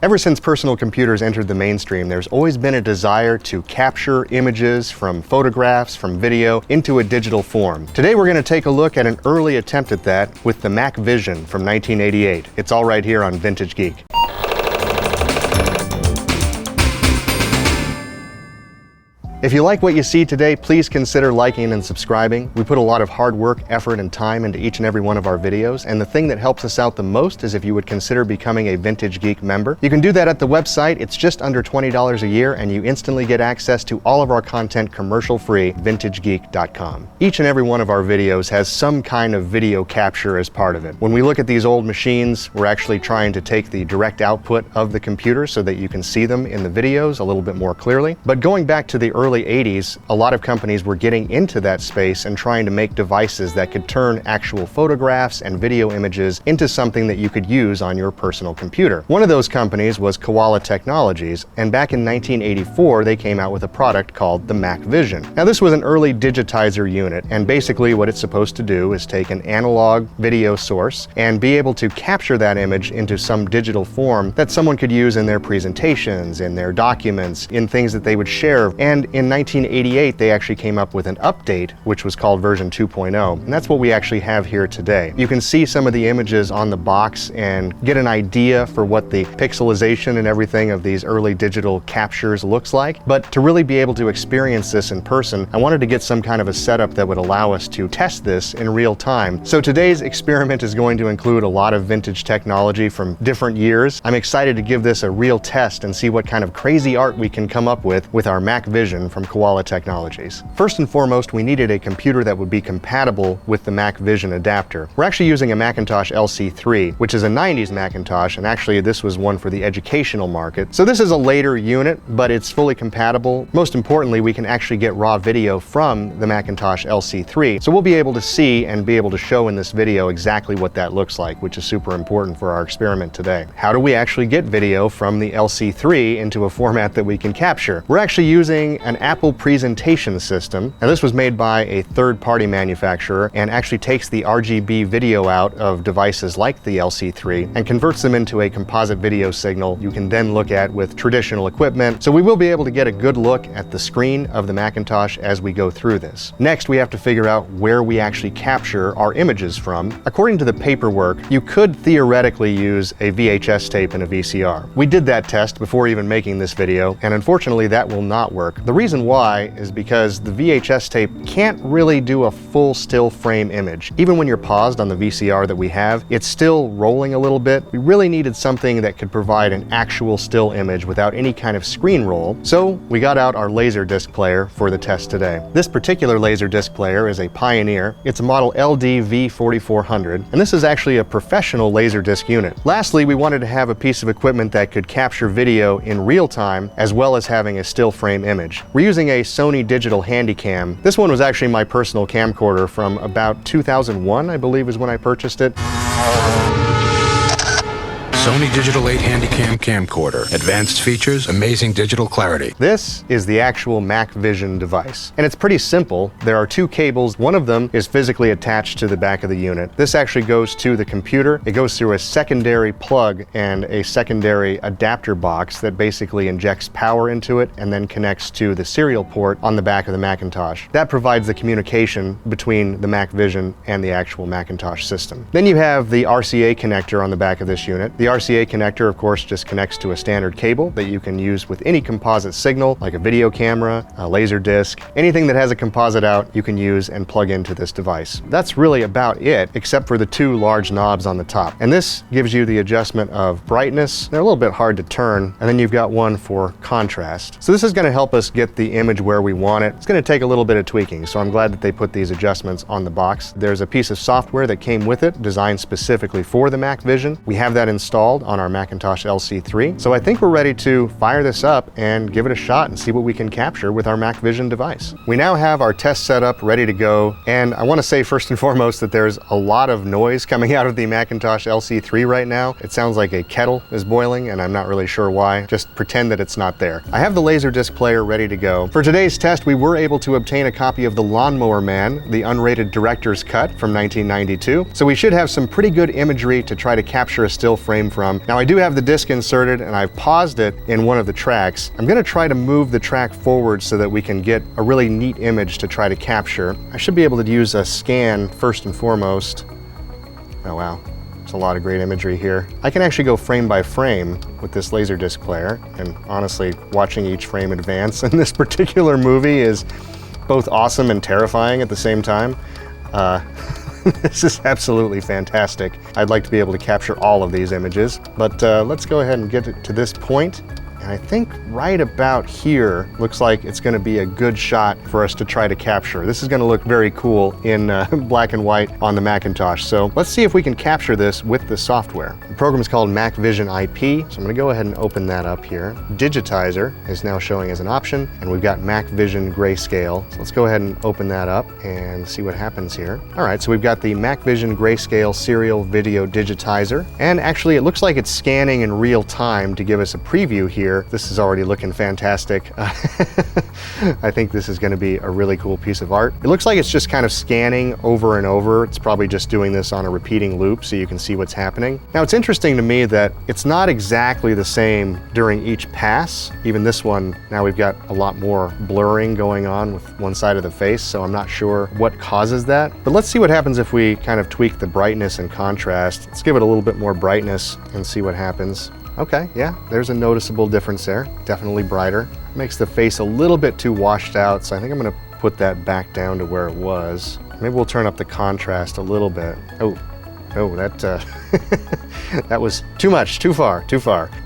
Ever since personal computers entered the mainstream, there's always been a desire to capture images from photographs, from video, into a digital form. Today we're going to take a look at an early attempt at that with the MacVision from 1988. It's all right here on Vintage Geek. If you like what you see today, please consider liking and subscribing. We put a lot of hard work, effort, and time into each and every one of our videos, and the thing that helps us out the most is if you would consider becoming a Vintage Geek member. You can do that at the website. It's just under $20 a year, and you instantly get access to all of our content commercial-free, vintagegeek.com. Each and every one of our videos has some kind of video capture as part of it. When we look at these old machines, we're actually trying to take the direct output of the computer so that you can see them in the videos a little bit more clearly. But going back to the early 80s, a lot of companies were getting into that space and trying to make devices that could turn actual photographs and video images into something that you could use on your personal computer. One of those companies was Koala Technologies, and back in 1984 they came out with a product called the MacVision. Now this was an early digitizer unit, and basically what it's supposed to do is take an analog video source and be able to capture that image into some digital form that someone could use in their presentations, in their documents, in things that they would share. And in 1988, they actually came up with an update, which was called version 2.0, and that's what we actually have here today. You can see some of the images on the box and get an idea for what the pixelization and everything of these early digital captures looks like. But to really be able to experience this in person, I wanted to get some kind of a setup that would allow us to test this in real time. So today's experiment is going to include a lot of vintage technology from different years. I'm excited to give this a real test and see what kind of crazy art we can come up with our MacVision from Koala Technologies. First and foremost, we needed a computer that would be compatible with the MacVision adapter. We're actually using a Macintosh LC3, which is a 90s Macintosh, and actually this was one for the educational market. So this is a later unit, but it's fully compatible. Most importantly, we can actually get raw video from the Macintosh LC3. So we'll be able to see and be able to show in this video exactly what that looks like, which is super important for our experiment today. How do we actually get video from the LC3 into a format that we can capture? We're actually using an Apple presentation system. Now this was made by a third-party manufacturer and actually takes the RGB video out of devices like the LC3 and converts them into a composite video signal you can then look at with traditional equipment. So we will be able to get a good look at the screen of the Macintosh as we go through this. Next, we have to figure out where we actually capture our images from. According to the paperwork, you could theoretically use a VHS tape and a VCR. We did that test before even making this video, and unfortunately that will not work. The reason why is because the VHS tape can't really do a full still frame image. Even when you're paused on the VCR that we have, it's still rolling a little bit. We really needed something that could provide an actual still image without any kind of screen roll. So we got out our Laserdisc player for the test today. This particular Laserdisc player is a Pioneer. It's a model LD-V4400, and this is actually a professional Laserdisc unit. Lastly, we wanted to have a piece of equipment that could capture video in real time as well as having a still frame image. We're using a Sony digital Handycam. This one was actually my personal camcorder from about 2001, I believe is when I purchased it. Sony Digital 8 Handycam camcorder. Advanced features, amazing digital clarity. This is the actual MacVision device, and it's pretty simple. There are two cables. One of them is physically attached to the back of the unit. This actually goes to the computer. It goes through a secondary plug and a secondary adapter box that basically injects power into it and then connects to the serial port on the back of the Macintosh. That provides the communication between the MacVision and the actual Macintosh system. Then you have the RCA connector on the back of this unit. The RCA connector, of course, just connects to a standard cable that you can use with any composite signal, like a video camera, a laser disc, anything that has a composite out, you can use and plug into this device. That's really about it, except for the two large knobs on the top. And this gives you the adjustment of brightness. They're a little bit hard to turn, and then you've got one for contrast. So this is going to help us get the image where we want it. It's going to take a little bit of tweaking, so I'm glad that they put these adjustments on the box. There's a piece of software that came with it, designed specifically for the MacVision. We have that installed on our Macintosh LC3. So I think we're ready to fire this up and give it a shot and see what we can capture with our MacVision device. We now have our test setup ready to go, and I want to say first and foremost that there's a lot of noise coming out of the Macintosh LC3 right now. It sounds like a kettle is boiling, and I'm not really sure why. Just pretend that it's not there. I have the Laserdisc player ready to go. For today's test, we were able to obtain a copy of The Lawnmower Man, the unrated director's cut from 1992. So we should have some pretty good imagery to try to capture a still frame from. Now I do have the disc inserted and I've paused it in one of the tracks. I'm gonna try to move the track forward so that we can get a really neat image to try to capture. I should be able to use a scan first and foremost. Oh wow, there's a lot of great imagery here. I can actually go frame by frame with this Laserdisc player, and honestly, watching each frame advance in this particular movie is both awesome and terrifying at the same time. This is absolutely fantastic. I'd like to be able to capture all of these images, but let's go ahead and get it to this point. And I think right about here looks like it's going to be a good shot for us to try to capture. This is going to look very cool in black and white on the Macintosh. So let's see if we can capture this with the software. The program is called MacVision IP, so I'm going to go ahead and open that up here. Digitizer is now showing as an option, and we've got MacVision Grayscale. So let's go ahead and open that up and see what happens here. All right, so we've got the MacVision Grayscale Serial Video Digitizer, and actually it looks like it's scanning in real time to give us a preview here. This is already looking fantastic. I think this is going to be a really cool piece of art. It looks like it's just kind of scanning over and over. It's probably just doing this on a repeating loop so you can see what's happening. Now it's interesting to me that it's not exactly the same during each pass. Even this one, now we've got a lot more blurring going on with one side of the face, so I'm not sure what causes that. But let's see what happens if we kind of tweak the brightness and contrast. Let's give it a little bit more brightness and see what happens. Okay, yeah, there's a noticeable difference there. Definitely brighter. Makes the face a little bit too washed out, so I think I'm gonna put that back down to where it was. Maybe we'll turn up the contrast a little bit. Oh, that, that was too much, too far.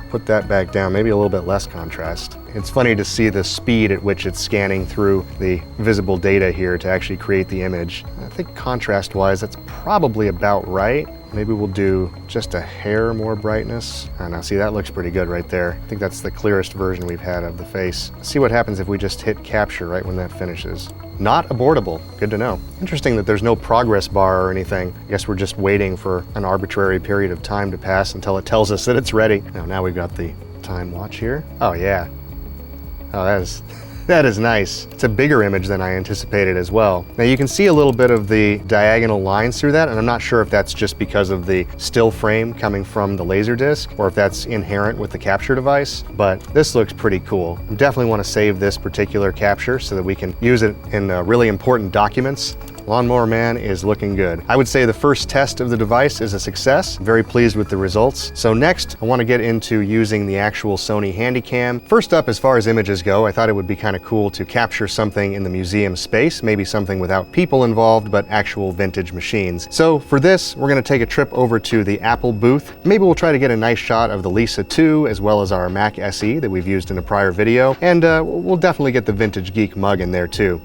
Put that back down, maybe a little bit less contrast. It's funny to see the speed at which it's scanning through the visible data here to actually create the image. I think contrast-wise, that's probably about right. Maybe we'll do just a hair more brightness. I don't know, see, that looks pretty good right there. I think that's the clearest version we've had of the face. Let's see what happens if we just hit capture right when that finishes. Not abortable, good to know. Interesting that there's no progress bar or anything. I guess we're just waiting for an arbitrary period of time to pass until it tells us that it's ready. Now we've got the time watch here. Oh yeah, oh that is nice. It's a bigger image than I anticipated as well. Now you can see a little bit of the diagonal lines through that, and I'm not sure if that's just because of the still frame coming from the Laserdisc or if that's inherent with the capture device, but this looks pretty cool. I definitely want to save this particular capture so that we can use it in really important documents. Lawnmower Man is looking good. I would say the first test of the device is a success. Very pleased with the results. So next, I want to get into using the actual Sony Handycam. First up, as far as images go, I thought it would be kind of cool to capture something in the museum space, maybe something without people involved, but actual vintage machines. So for this, we're going to take a trip over to the Apple booth. Maybe we'll try to get a nice shot of the Lisa 2, as well as our Mac SE that we've used in a prior video, and we'll definitely get the Vintage Geek mug in there too.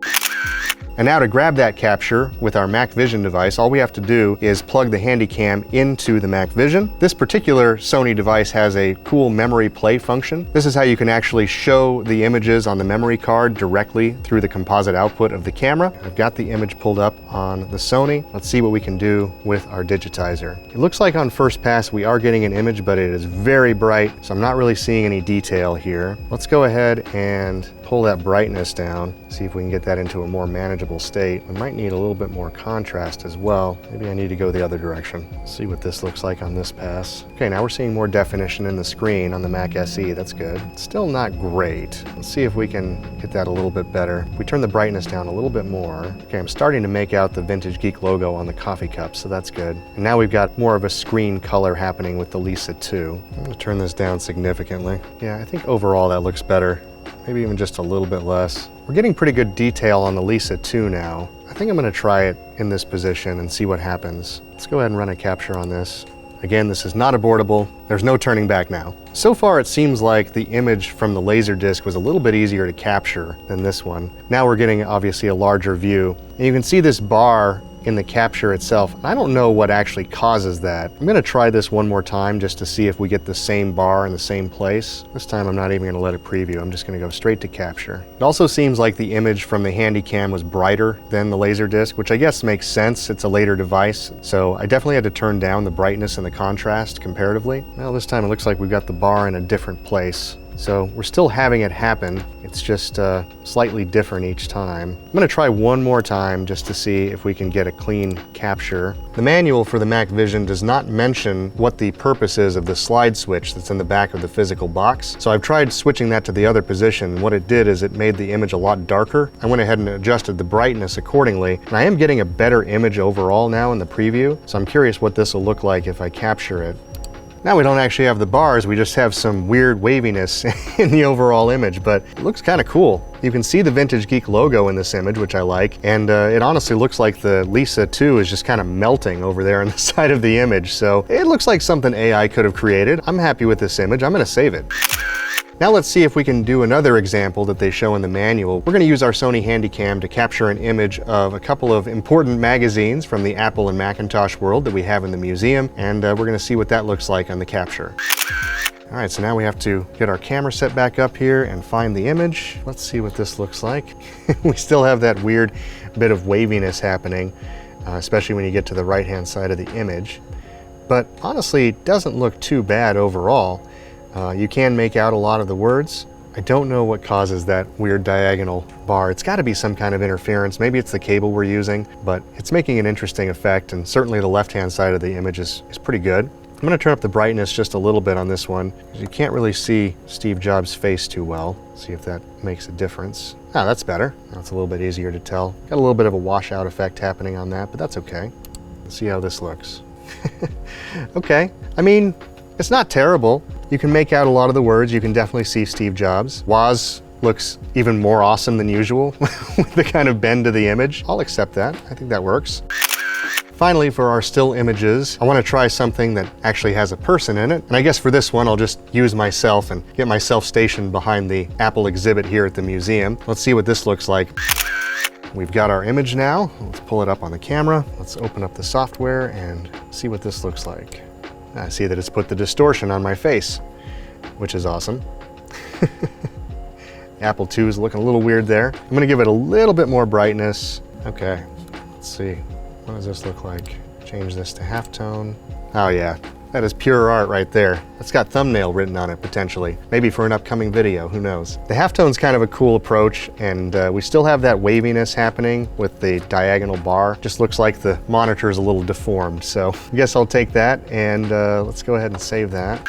And now to grab that capture with our MacVision device, all we have to do is plug the Handycam into the MacVision. This particular Sony device has a cool memory play function. This is how you can actually show the images on the memory card directly through the composite output of the camera. I've got the image pulled up on the Sony. Let's see what we can do with our digitizer. It looks like on first pass we are getting an image, but it is very bright, so I'm not really seeing any detail here. Let's go ahead and pull that brightness down, see if we can get that into a more manageable state. We might need a little bit more contrast as well. Maybe I need to go the other direction. See what this looks like on this pass. Okay, now we're seeing more definition in the screen on the Mac SE. That's good. Still not great. Let's see if we can get that a little bit better. If we turn the brightness down a little bit more. Okay, I'm starting to make out the Vintage Geek logo on the coffee cup, so that's good. And now we've got more of a screen color happening with the Lisa 2. I'm gonna turn this down significantly. Yeah, I think overall that looks better. Maybe even just a little bit less. We're getting pretty good detail on the Lisa 2 now. I think I'm gonna try it in this position and see what happens. Let's go ahead and run a capture on this. Again, this is not abortable. There's no turning back now. So far, it seems like the image from the Laserdisc was a little bit easier to capture than this one. Now we're getting obviously a larger view. And you can see this bar in the capture itself. I don't know what actually causes that. I'm gonna try this one more time just to see if we get the same bar in the same place. This time I'm not even gonna let it preview. I'm just gonna go straight to capture. It also seems like the image from the Handycam was brighter than the Laserdisc, which I guess makes sense. It's a later device. So I definitely had to turn down the brightness and the contrast comparatively. Well, this time it looks like we've got the bar in a different place. So we're still having it happen. It's just slightly different each time. I'm gonna try one more time just to see if we can get a clean capture. The manual for the MacVision does not mention what the purpose is of the slide switch that's in the back of the physical box. So I've tried switching that to the other position. What it did is it made the image a lot darker. I went ahead and adjusted the brightness accordingly, and I am getting a better image overall now in the preview. So I'm curious what this will look like if I capture it. Now we don't actually have the bars, we just have some weird waviness in the overall image, but it looks kind of cool. You can see the Vintage Geek logo in this image, which I like, and it honestly looks like the Lisa 2 is just kind of melting over there on the side of the image, so it looks like something AI could have created. I'm happy with this image, I'm gonna save it. Now let's see if we can do another example that they show in the manual. We're going to use our Sony Handycam to capture an image of a couple of important magazines from the Apple and Macintosh world that we have in the museum, and we're going to see what that looks like on the capture. All right, so now we have to get our camera set back up here and find the image. Let's see what this looks like. We still have that weird bit of waviness happening, especially when you get to the right-hand side of the image. But honestly, it doesn't look too bad overall. You can make out a lot of the words. I don't know what causes that weird diagonal bar. It's got to be some kind of interference. Maybe it's the cable we're using, but it's making an interesting effect, and certainly the left-hand side of the image is pretty good. I'm going to turn up the brightness just a little bit on this one, because you can't really see Steve Jobs' face too well. See if that makes a difference. Ah, that's better. That's a little bit easier to tell. Got a little bit of a washout effect happening on that, but that's okay. Let's see how this looks. Okay, I mean, it's not terrible. You can make out a lot of the words. You can definitely see Steve Jobs. Woz looks even more awesome than usual with the kind of bend to the image. I'll accept that. I think that works. Finally, for our still images, I want to try something that actually has a person in it. And I guess for this one, I'll just use myself and get myself stationed behind the Apple exhibit here at the museum. Let's see what this looks like. We've got our image now. Let's pull it up on the camera. Let's open up the software and see what this looks like. I see that it's put the distortion on my face, which is awesome. Apple II is looking a little weird there. I'm gonna give it a little bit more brightness. Okay, let's see. What does this look like? Change this to halftone. Oh yeah, that is pure art right there. It's got thumbnail written on it potentially. Maybe for an upcoming video, who knows? The halftone's kind of a cool approach, and we still have that waviness happening with the diagonal bar. Just looks like the monitor is a little deformed, so I guess I'll take that, and let's go ahead and save that.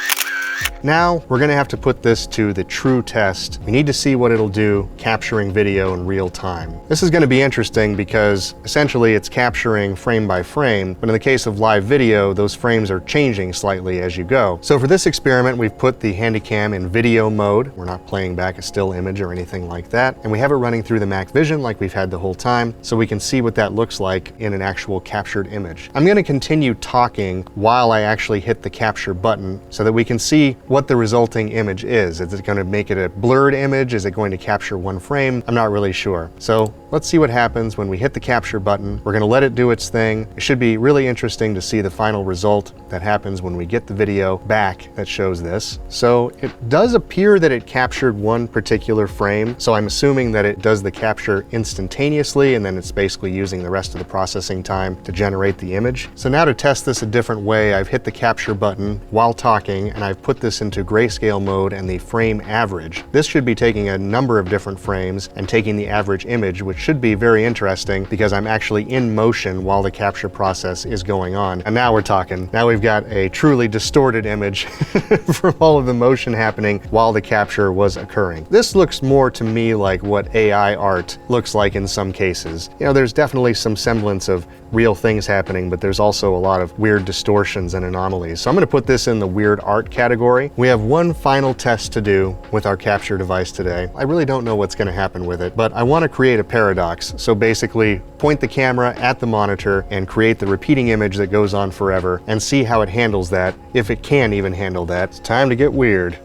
Now, we're gonna have to put this to the true test. We need to see what it'll do capturing video in real time. This is gonna be interesting because essentially it's capturing frame by frame, but in the case of live video, those frames are changing slightly as you go. So for this experiment, we've put the Handycam in video mode. We're not playing back a still image or anything like that. And we have it running through the MacVision like we've had the whole time, so we can see what that looks like in an actual captured image. I'm gonna continue talking while I actually hit the capture button so that we can see what the resulting image is. Is it going to make it a blurred image? Is it going to capture one frame? I'm not really sure. So let's see what happens when we hit the capture button. We're going to let it do its thing. It should be really interesting to see the final result that happens when we get the video back that shows this. So it does appear that it captured one particular frame. So I'm assuming that it does the capture instantaneously, and then it's basically using the rest of the processing time to generate the image. So now to test this a different way, I've hit the capture button while talking, and I've put this into grayscale mode and the frame average. This should be taking a number of different frames and taking the average image, which should be very interesting because I'm actually in motion while the capture process is going on. And now we're talking. Now we've got a truly distorted image from all of the motion happening while the capture was occurring. This looks more to me like what AI art looks like in some cases. You know, there's definitely some semblance of real things happening, but there's also a lot of weird distortions and anomalies. So I'm going to put this in the weird art category. We have one final test to do with our capture device today. I really don't know what's going to happen with it, but I want to create a paradox. So basically, point the camera at the monitor and create the repeating image that goes on forever and see how it handles that, if it can even handle that. It's time to get weird.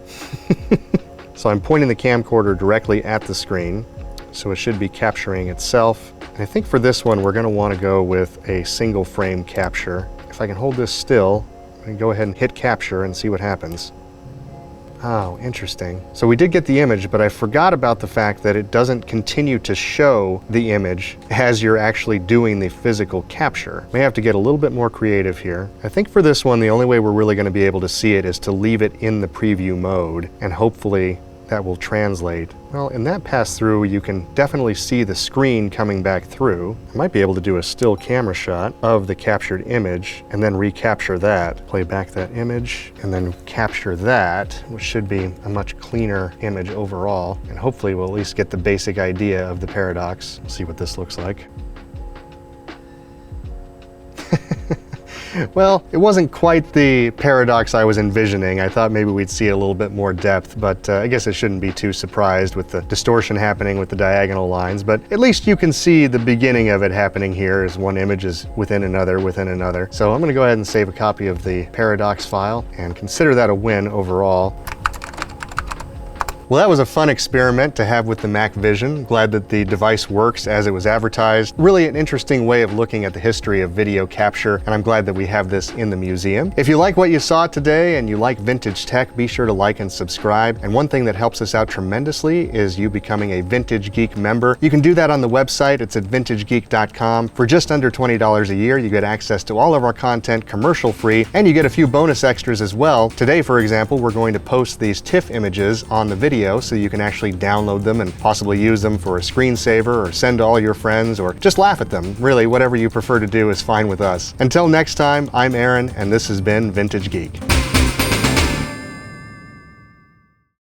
So I'm pointing the camcorder directly at the screen, so it should be capturing itself. And I think for this one, we're going to want to go with a single frame capture. If I can hold this still, I can go ahead and hit capture and see what happens. Oh, interesting. So we did get the image, but I forgot about the fact that it doesn't continue to show the image as you're actually doing the physical capture. May have to get a little bit more creative here. I think for this one, the only way we're really going to be able to see it is to leave it in the preview mode, and hopefully that will translate. Well, in that pass-through, you can definitely see the screen coming back through. I might be able to do a still camera shot of the captured image and then recapture that. Play back that image and then capture that, which should be a much cleaner image overall. And hopefully we'll at least get the basic idea of the paradox. We'll see what this looks like. Well, it wasn't quite the paradox I was envisioning. I thought maybe we'd see a little bit more depth, but I guess I shouldn't be too surprised with the distortion happening with the diagonal lines, but at least you can see the beginning of it happening here as one image is within another, within another. So I'm gonna go ahead and save a copy of the paradox file and consider that a win overall. Well, that was a fun experiment to have with the MacVision. Glad that the device works as it was advertised. Really an interesting way of looking at the history of video capture, and I'm glad that we have this in the museum. If you like what you saw today and you like vintage tech, be sure to like and subscribe. And one thing that helps us out tremendously is you becoming a Vintage Geek member. You can do that on the website. It's at vintagegeek.com. For just under $20 a year, you get access to all of our content commercial free, and you get a few bonus extras as well. Today, for example, we're going to post these TIFF images on the video so you can actually download them and possibly use them for a screensaver or send to all your friends or just laugh at them. Really, whatever you prefer to do is fine with us. Until next time, I'm Aaron, and this has been Vintage Geek.